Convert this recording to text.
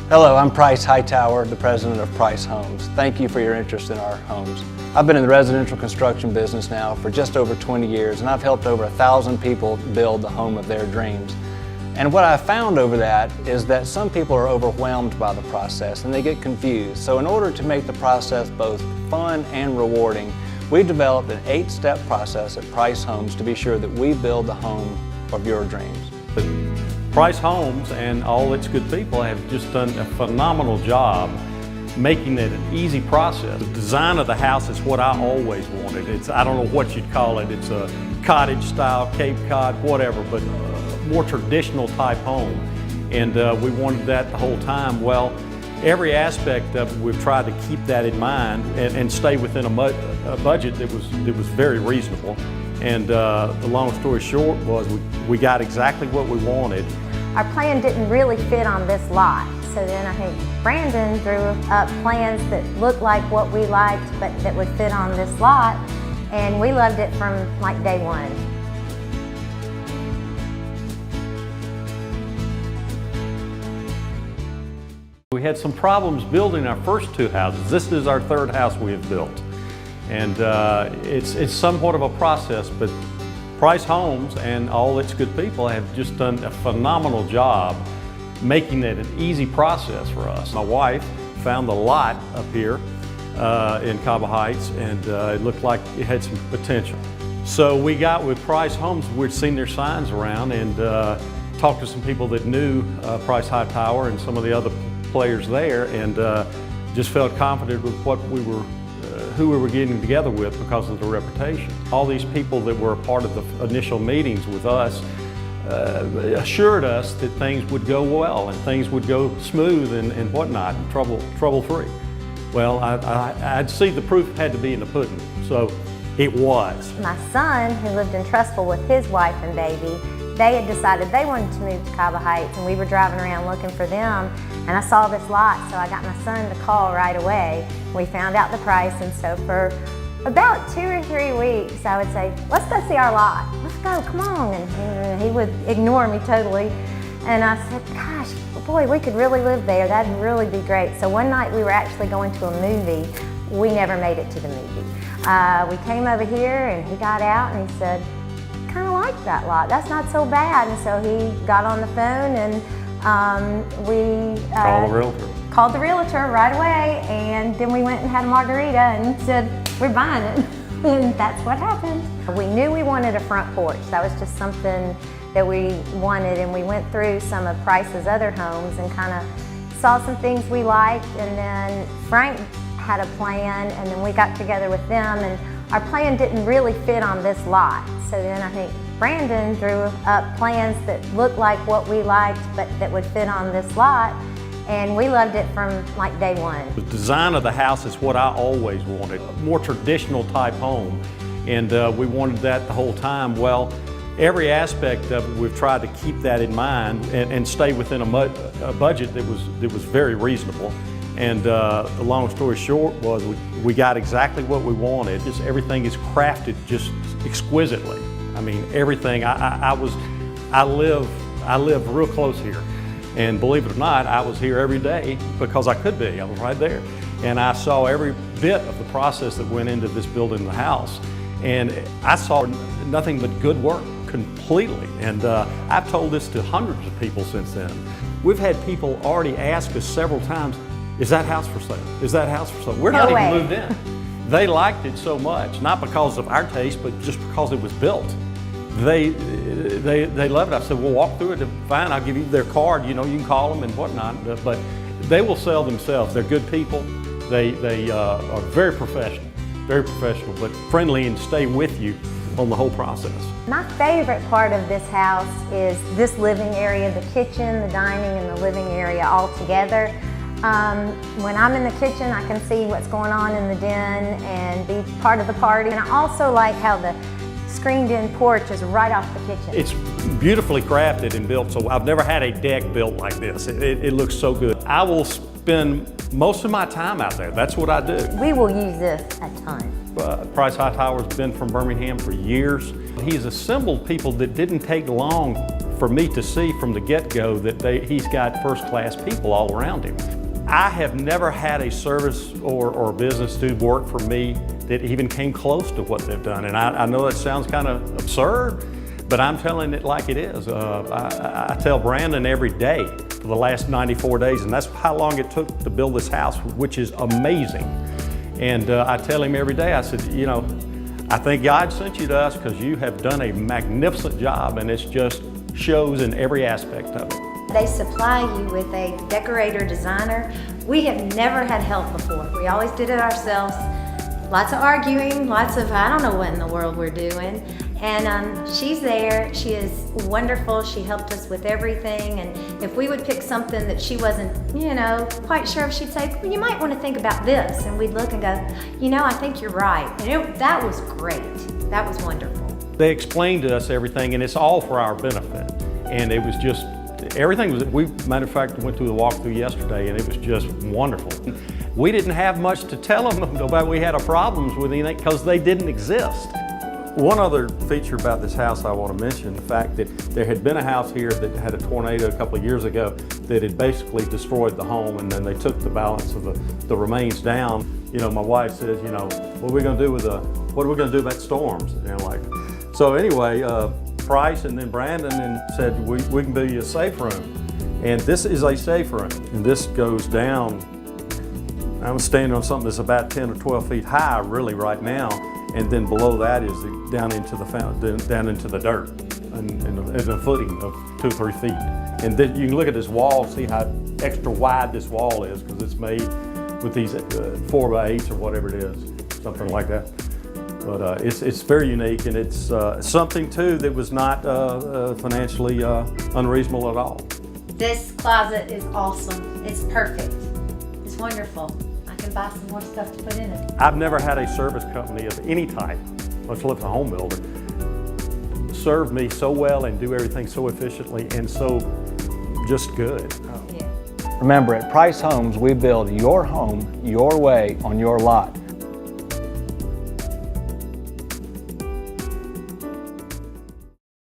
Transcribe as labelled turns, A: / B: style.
A: Hello, I'm Price Hightower, the president of Price Homes. Thank you for your interest in our homes. I've been in the residential construction business now for just over 20 years, and I've helped over 1,000 people build the home of their dreams. And what I've found over that is that some people are overwhelmed by the process and they get confused. So in order to make the process both fun and rewarding, we developed an 8-step process at Price Homes to be sure that we build the home of your dreams.
B: Price Homes and all its good people have just done a phenomenal job making it an easy process. The design of the house is what I always wanted. I don't know what you'd call it. It's a cottage style, Cape Cod, whatever, but more traditional type home. And we wanted that the whole time. Well, every aspect of it, we've tried to keep that in mind and stay within a budget that was very reasonable. And the long story short was we got exactly what we wanted.
C: Our plan didn't really fit on this lot, so then I think Brandon drew up plans that looked like what we liked but that would fit on this lot, and we loved it from like day one.
B: We had some problems building our first 2 houses. This is our 3rd house we have built. And it's somewhat of a process, but Price Homes and all its good people have just done a phenomenal job making it an easy process for us. My wife found the lot up here in Cabo Heights, and it looked like it had some potential. So we got with Price Homes. We'd seen their signs around and talked to some people that knew Price Hightower and some of the other players there, and just felt confident with what who we were getting together with because of the reputation. All these people that were a part of the initial meetings with us assured us that things would go well and things would go smooth and whatnot, and trouble-free. Well, I'd see the proof had to be in the pudding, so it was.
C: My son, who lived in Trustful with his wife and baby, they had decided they wanted to move to Cabo Heights, and we were driving around looking for them, and I saw this lot, so I got my son to call right away. We found out the price, and so for about 2 or 3 weeks, I would say, let's go see our lot. Let's go, come on. And he would ignore me totally. And I said, gosh, boy, we could really live there. That'd really be great. So one night we were actually going to a movie. We never made it to the movie. We came over here and he got out and he said, kind of like that lot. That's not so bad. And so he got on the phone and we called the realtor right away, and then we went and had a margarita and said, we're buying it. And that's what happened. We knew we wanted a front porch. That was just something that we wanted, and we went through some of Price's other homes and kind of saw some things we liked, and then Frank had a plan, and then we got together with them, and our plan didn't really fit on this lot. So then I think Brandon drew up plans that looked like what we liked but that would fit on this lot, and we loved it from like day one.
B: The design of the house is what I always wanted, a more traditional type home, and we wanted that the whole time. Well, every aspect of it, we've tried to keep that in mind and stay within a budget that was very reasonable. And the long story short was we got exactly what we wanted. Just everything is crafted just exquisitely. I mean, everything. I live real close here, and believe it or not, I was here every day because I could be. I was right there, and I saw every bit of the process that went into this building the house, and I saw nothing but good work completely. And I've told this to hundreds of people since then. We've had people already ask us several times, is that house for sale? Is that house for sale? We're not even moved in. They liked it so much, not because of our taste, but just because it was built. They loved it. I said, we'll walk through it, fine, I'll give you their card, you know, you can call them and whatnot, but they will sell themselves. They're good people. They are very professional, but friendly and stay with you on the whole process.
C: My favorite part of this house is this living area, the kitchen, the dining, and the living area all together. When I'm in the kitchen, I can see what's going on in the den and be part of the party. And I also like how the screened-in porch is right off the kitchen.
B: It's beautifully crafted and built, so I've never had a deck built like this. It looks so good. I will spend most of my time out there. That's what I do.
C: We will use this a ton.
B: Price Hightower's been from Birmingham for years. He's assembled people that didn't take long for me to see from the get-go that he's got first-class people all around him. I have never had a service or business do work for me that even came close to what they've done. And I know that sounds kind of absurd, but I'm telling it like it is. I tell Brandon every day for the last 94 days, and that's how long it took to build this house, which is amazing. And I tell him every day, I said, you know, I think God sent you to us because you have done a magnificent job, and it just shows in every aspect of it.
C: They supply you with a decorator designer. We have never had help before. We always did it ourselves. Lots of arguing, lots of I don't know what in the world we're doing. And she's there, she is wonderful, she helped us with everything. And if we would pick something that she wasn't, you know, quite sure if, she'd say, well, you might want to think about this. And we'd look and go, you know, I think you're right. And that was great, that was wonderful.
B: They explained to us everything, and it's all for our benefit. And it was just, everything was, matter of fact, went through the walkthrough yesterday, and it was just wonderful. We didn't have much to tell them about we had problems with anything because they didn't exist. One other feature about this house I want to mention, the fact that there had been a house here that had a tornado a couple of years ago that had basically destroyed the home, and then they took the balance of the remains down. You know, my wife says, you know, what are we going to do about storms? And like, so anyway, Price and then Brandon said, we can build you a safe room. And this is a safe room. And this goes down, I'm standing on something that's about 10 or 12 feet high really right now. And then below that is down into the dirt and a footing of 2 or 3 feet. And then you can look at this wall, see how extra wide this wall is because it's made with these 4x8s or whatever it is, something like that. But it's very unique, and it's something too that was not financially unreasonable at all.
C: This closet is awesome. It's perfect. It's wonderful. I can buy some more stuff to put in it.
B: I've never had a service company of any type, much less a home builder, serve me so well and do everything so efficiently and so just good.
C: Yeah.
A: Remember, at Price Homes, we build your home your way on your lot.